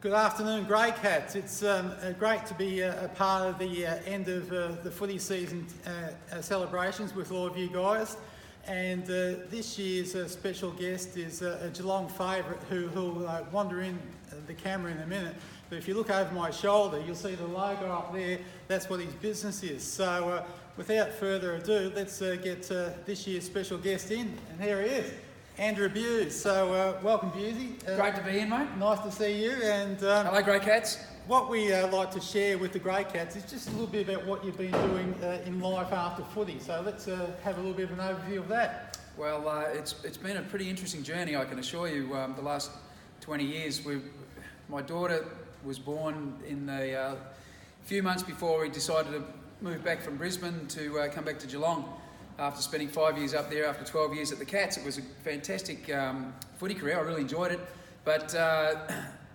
Good afternoon, Grey Cats. It's great to be a part of the end of the footy season celebrations with all of you guys. And this year's special guest is a Geelong favourite who'll wander in the camera in a minute. But if you look over my shoulder, you'll see the logo up there. That's what his business is. So without further ado, let's get this year's special guest in. And here he is. Andrew Bews. So welcome, Bewsy. Great to be in, mate. Nice to see you. And hello, Grey Cats. What we like to share with the Grey Cats is just a little bit about what you've been doing in life after footy. So let's have a little bit of an overview of that. Well, it's been a pretty interesting journey, I can assure you. The last 20 years, my daughter was born in the few months before we decided to move back from Brisbane to come back to Geelong. After spending 5 years up there, after 12 years at the Cats, it was a fantastic footy career. I really enjoyed it. But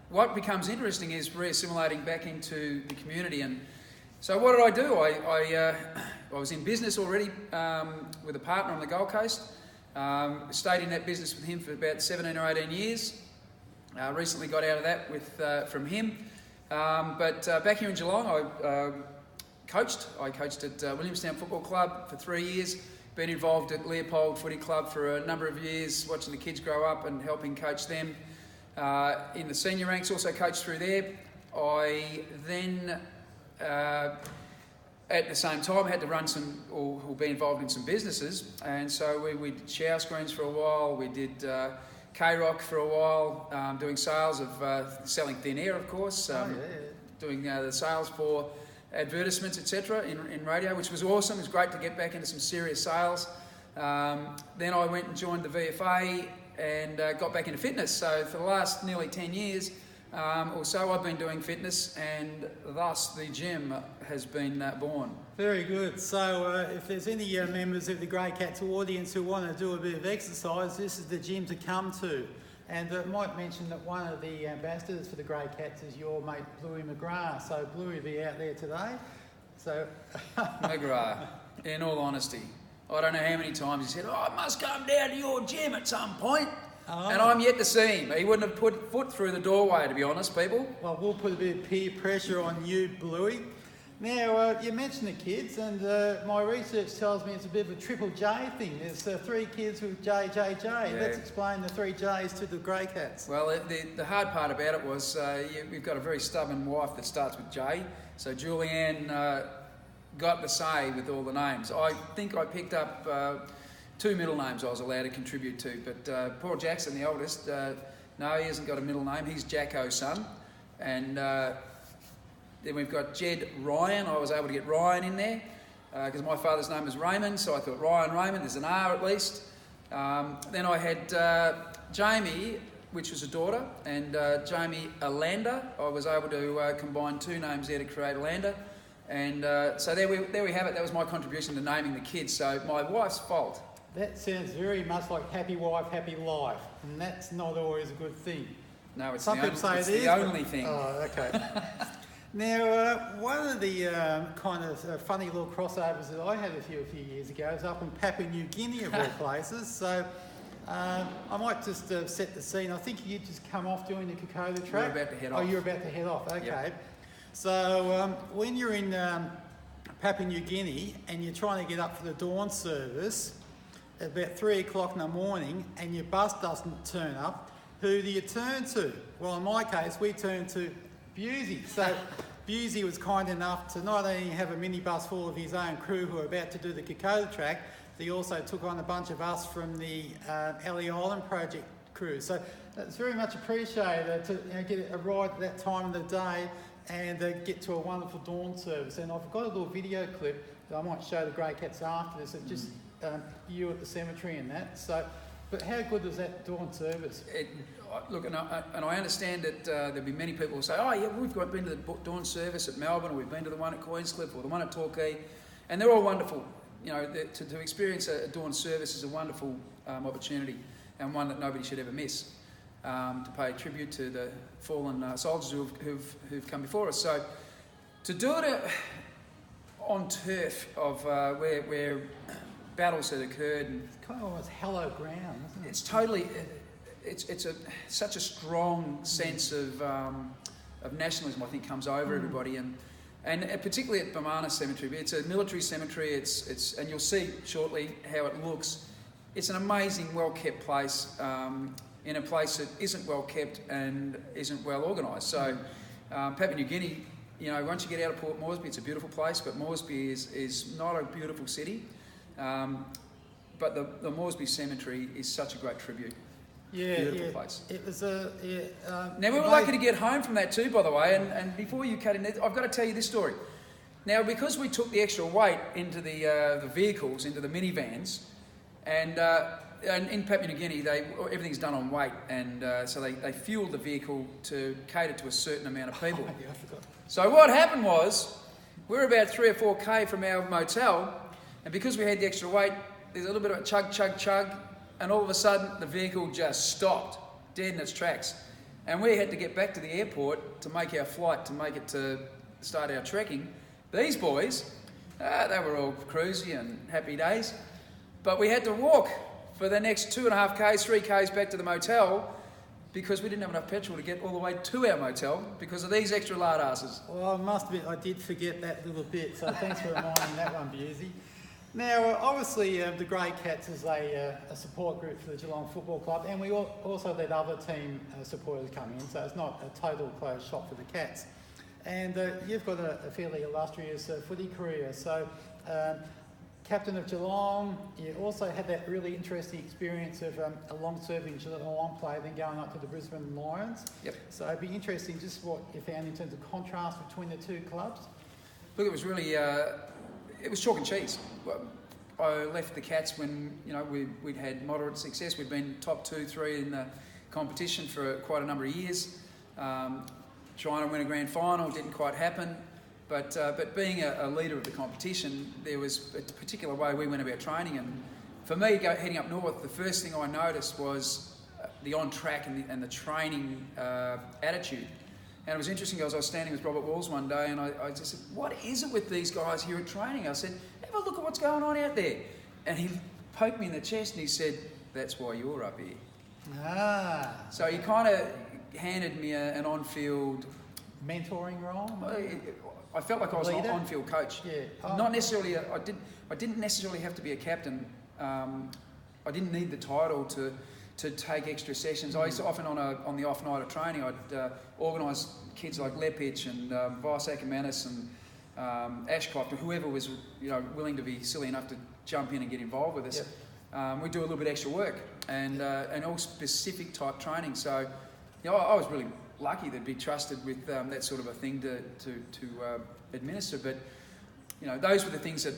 what becomes interesting is re-assimilating back into the community. And so what did I do? I was in business already with a partner on the Gold Coast. Stayed in that business with him for about 17 or 18 years. Recently got out of that from him. But back here in Geelong, I coached at Williamstown Football Club for 3 years. Been involved at Leopold Footy Club for a number of years, watching the kids grow up and helping coach them. In the senior ranks, also coached through there. I then, at the same time, had to run or be involved in some businesses. And so we did shower screens for a while. We did K-Rock for a while, doing sales of selling thin air, of course. Doing the sales for advertisements, etc. in radio, which was awesome. It was great to get back into some serious sales. Then I went and joined the VFA and got back into fitness. So for the last nearly 10 years or so, I've been doing fitness, and thus the gym has been born. Very good. So if there's any members of the Grey Cats audience who want to do a bit of exercise, this is the gym to come to. And I might mention that one of the ambassadors for the Grey Cats is your mate Bluey McGrath. So Bluey will be out there today. So McGrath, in all honesty, I don't know how many times he said, I must come down to your gym at some point. Oh. And I'm yet to see him. He wouldn't have put foot through the doorway, to be honest, people. Well, we'll put a bit of peer pressure on you, Bluey. Now, you mentioned the kids, and my research tells me it's a bit of a triple J thing. There's 3 kids with JJJ. Yeah. Let's explain the 3 J's to the Grey Cats. Well, the hard part about it was we've got a very stubborn wife that starts with J. So Julianne got the say with all the names. I think I picked up 2 middle names I was allowed to contribute to. But Paul Jackson, the oldest, no, he hasn't got a middle name. He's Jacko's son. And then we've got Jed Ryan. I was able to get Ryan in there because my father's name is Raymond, so I thought Ryan Raymond, there's an R at least. Then I had Jamie, which was a daughter, and Jamie Alanda. I was able to combine 2 names there to create Alanda. And so there we have it. That was my contribution to naming the kids. So my wife's fault. That sounds very much like happy wife, happy life, and that's not always a good thing. No, it's Some people say the only thing. Oh, okay. Now, one of the kind of funny little crossovers that I had a few years ago was up in Papua New Guinea, of all places. So I might just set the scene. I think you'd just come off doing the Kokoda track. We're about to head off. Oh, you're about to head off. Okay. Yep. So when you're in Papua New Guinea and you're trying to get up for the dawn service at about 3 o'clock in the morning and your bus doesn't turn up, who do you turn to? Well, in my case, we turned to Bewsy. So Bewsy was kind enough to not only have a minibus full of his own crew who were about to do the Kokoda track, he also took on a bunch of us from the Ellie Island project crew. So it's very much appreciated to get a ride at that time of the day and get to a wonderful dawn service. And I've got a little video clip that I might show the Grey Cats after this of just you at the cemetery and that. So, but how good was that dawn service? Look, and I understand that there'll be many people who say, oh yeah, we've been to the dawn service at Melbourne, or we've been to the one at Queenscliff, or the one at Torquay, and they're all wonderful. You know, to experience a dawn service is a wonderful opportunity, and one that nobody should ever miss. To pay tribute to the fallen soldiers who've come before us. So to do it on turf of where battles had occurred, and it's kind of almost hallowed ground, isn't it? It's totally. It's such a strong sense of nationalism, I think, comes over everybody, and particularly at McManus Cemetery. It's a military cemetery. And you'll see shortly how it looks. It's an amazing, well-kept place, in a place that isn't well kept and isn't well organised. So Papua New Guinea, you know, once you get out of Port Moresby, it's a beautiful place, but Moresby is not a beautiful city. But the Moresby Cemetery is such a great tribute. Beautiful place. It was now, we were lucky to get home from that too, by the way, and before you cut in, I've got to tell you this story. Now, because we took the extra weight into the vehicles, into the minivans, and in Papua New Guinea, everything's done on weight, and so they fueled the vehicle to cater to a certain amount of people. Oh, yeah, I forgot. So what happened was, we were about 3 or 4k from our motel, and because we had the extra weight, there's a little bit of a chug, chug, chug, and all of a sudden the vehicle just stopped, dead in its tracks. And we had to get back to the airport to make our flight, to start our trekking. These boys, they were all cruisy and happy days, but we had to walk for the next 2.5 k's, 3 k's back to the motel because we didn't have enough petrol to get all the way to our motel because of these extra lard asses. Well, I must admit, I did forget that little bit, so thanks for reminding that one, Bewsy. Now, obviously, the Grey Cats is a support group for the Geelong Football Club, and we also let other team supporters come in, so it's not a total closed shop for the Cats. And you've got a fairly illustrious footy career, so captain of Geelong, you also had that really interesting experience of a long-serving Geelong player, then going up to the Brisbane Lions. Yep. So it'd be interesting just what you found in terms of contrast between the two clubs. Look, it was really, it was chalk and cheese. I left the Cats when, you know, we'd had moderate success. We'd been top 2, 3 in the competition for quite a number of years. Trying to win a grand final didn't quite happen. But being a leader of the competition, there was a particular way we went about training. And for me, heading up north, the first thing I noticed was the on-track and the training attitude. And it was interesting because I was standing with Robert Walls one day and I just said, what is it with these guys here at training? I said, have a look at what's going on out there. And he poked me in the chest and he said, that's why you're up here. So he kind of handed me an on-field... mentoring role? I felt like I was an on-field coach. Yeah. Not necessarily. I didn't necessarily have to be a captain. I didn't need the title to take extra sessions. I used to often on the off night of training, I'd organise kids like Lepich and Visak and Manus and Ashcroft or whoever was willing to be silly enough to jump in and get involved with us. Yep. We do a little bit extra work and all specific type training. So I was really lucky to be trusted with that sort of a thing to administer, but those were the things that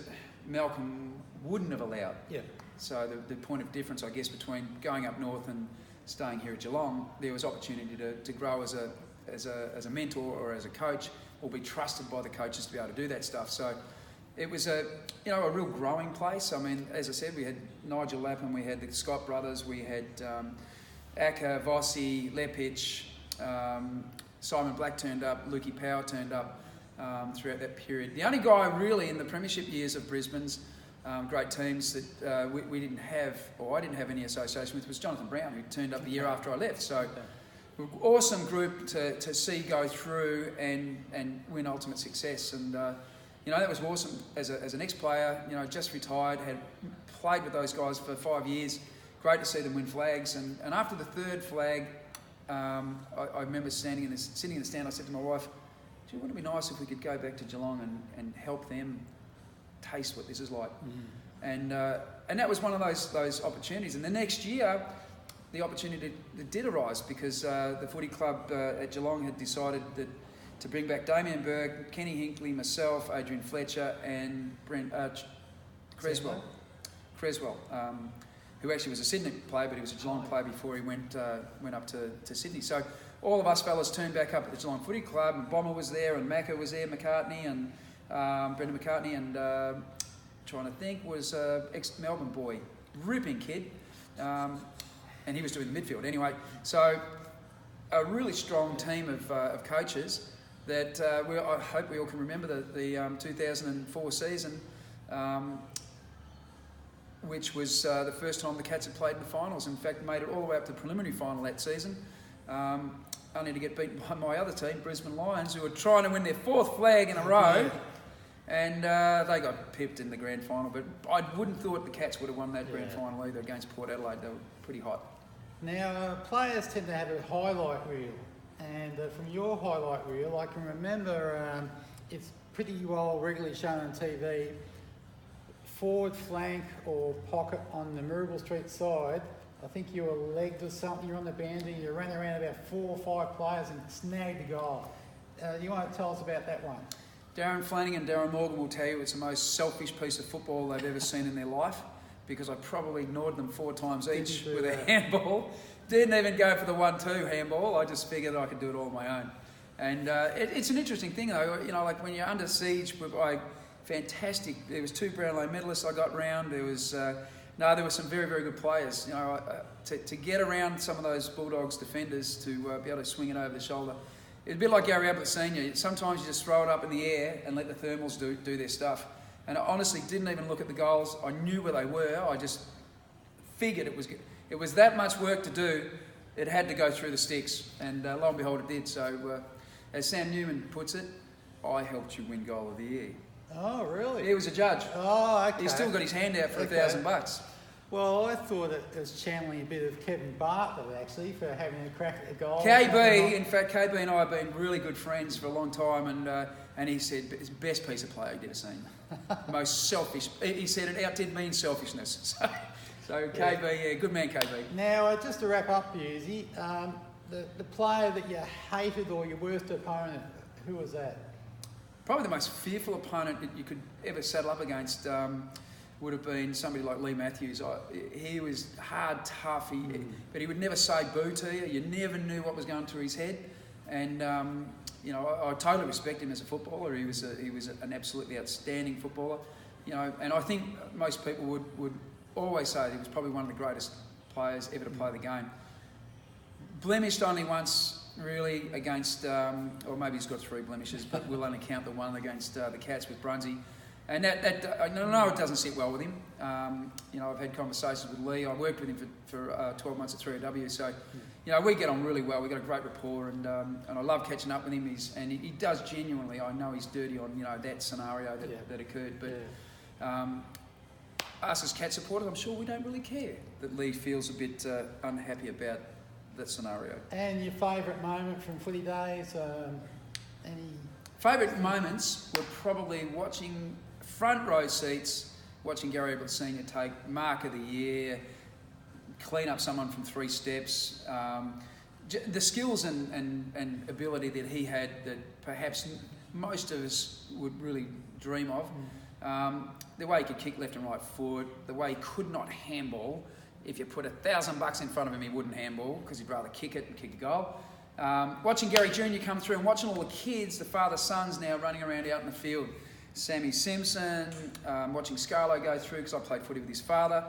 Malcolm wouldn't have allowed. Yeah. So the point of difference, I guess, between going up north and staying here at Geelong, there was opportunity to grow as a mentor or as a coach, or be trusted by the coaches to be able to do that stuff. So it was a real growing place. I mean, as I said, we had Nigel Lapham, we had the Scott brothers, we had Aka, Vossi, Lepich. Simon Black turned up, Lukey Power turned up throughout that period. The only guy really in the premiership years of Brisbane's great teams that we didn't have, or I didn't have any association with, was Jonathan Brown, who turned up the year after I left. So awesome group to see go through and win ultimate success. And that was awesome as an ex-player, just retired, had played with those guys for 5 years. Great to see them win flags. And after the third flag, I remember sitting in the stand, I said to my wife, gee, wouldn't it be nice if we could go back to Geelong and help them taste what this is like? And that was one of those opportunities. And the next year, the opportunity did arise because the footy club at Geelong had decided to bring back Damien Berg, Kenny Hinkley, myself, Adrian Fletcher and Brent Creswell. Who actually was a Sydney player, but he was a Geelong player before he went up to Sydney. So all of us fellas turned back up at the Geelong Footy Club, and Bomber was there, and Macca was there, McCartney, and Brendan McCartney, and trying to think, was ex-Melbourne boy, ripping kid, and he was doing the midfield. Anyway, so a really strong team of coaches that I hope we all can remember the 2004 season, which was the first time the Cats had played in the finals. In fact, made it all the way up to the preliminary final that season. only to get beaten by my other team, Brisbane Lions, who were trying to win their 4th flag in a row. And they got pipped in the grand final, but I wouldn't thought the Cats would have won that grand final either against Port Adelaide. They were pretty hot. Now, players tend to have a highlight reel, and from your highlight reel, I can remember it's pretty well regularly shown on TV, forward flank or pocket on the Maribel Street side. I think you were legged or something, you're on the boundary, you ran around about 4 or 5 players and snagged the goal. You want to tell us about that one? Darren Flanagan and Darren Morgan will tell you it's the most selfish piece of football they've ever seen in their life, because I probably ignored them 4 times each with a handball. Didn't even go for the 1-2 handball. I just figured I could do it all on my own. And it's an interesting thing though, you know, like when you're under siege by fantastic, there was 2 Brownlow medalists I got round, there was, there were some very, very good players. You know, to get around some of those Bulldogs defenders to be able to swing it over the shoulder. It's a bit like Gary Ablett Senior. Sometimes you just throw it up in the air and let the thermals do their stuff. And I honestly didn't even look at the goals. I knew where they were. I just figured it was that much work to do. It had to go through the sticks. And lo and behold, it did. So as Sam Newman puts it, I helped you win Goal of the Year. Oh, really? He was a judge. Oh, okay. He's still got his hand out for $1,000. Well, I thought it was channeling a bit of Kevin Bartlett, actually, for having a crack at the goal. KB, in fact, KB and I have been really good friends for a long time, and he said it's the best piece of play he'd ever seen. Most selfish. He said it outdid me in selfishness. So KB, good man, KB. Now, just to wrap up, Bewsy, the player that you hated or your worst opponent, who was that? Probably the most fearful opponent that you could ever saddle up against would have been somebody like Lee Matthews. He was hard, tough, but he would never say boo to you. You never knew what was going through his head. And, I totally respect him as a footballer. He was an absolutely outstanding footballer. And I think most people would always say he was probably one of the greatest players ever to play the game. Blemished only once, really, against, or maybe he's got 3 blemishes, but we'll only count the one against the Cats with Brunsey. And that I know it doesn't sit well with him. I've had conversations with Lee. I worked with him for 12 months at 3AW, so we get on really well. We've got a great rapport, and I love catching up with him. He does genuinely. I know he's dirty on that scenario that occurred, but us as Cat supporters, I'm sure we don't really care that Lee feels a bit unhappy about that scenario. And your favourite moment from footy days? Any favourite moments were probably watching front row seats, watching Gary Ablett Senior take Mark of the Year, clean up someone from 3 steps. The skills and ability that he had that perhaps most of us would really dream of. The way he could kick left and right foot, the way he could not handball. If you put $1,000 in front of him, he wouldn't handball because he'd rather kick it and kick a goal. Watching Gary Jr. come through and watching all the kids, the father-sons now running around out in the field. Sammy Simpson, watching Scarlo go through because I played footy with his father.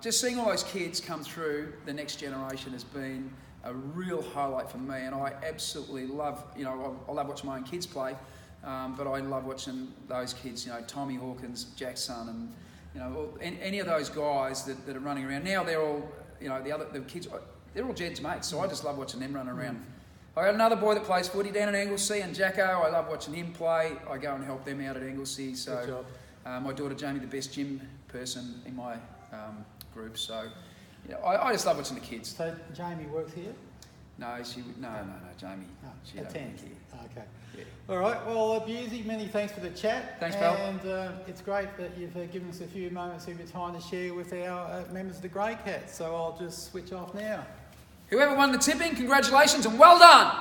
Just seeing all those kids come through the next generation has been a real highlight for me, and I absolutely love, I love watching my own kids play, but I love watching those kids, Tommy Hawkins, Jack's son, and any of those guys that are running around. Now they're all, the kids, they're all Jed's mates, so I just love watching them run around. I got another boy that plays footy down in Anglesea, and Jacko, I love watching him play. I go and help them out at Anglesea. So my daughter Jamie, the best gym person in my group. So I just love watching the kids. So Jamie works here? No, Jamie. Oh, she attends. Okay. Yeah. All right. Well, Bewsy, many thanks for the chat. Thanks, pal. And it's great that you've given us a few moments of your time to share with our members of the Grey Cats. So I'll just switch off now. Whoever won the tipping, congratulations and well done.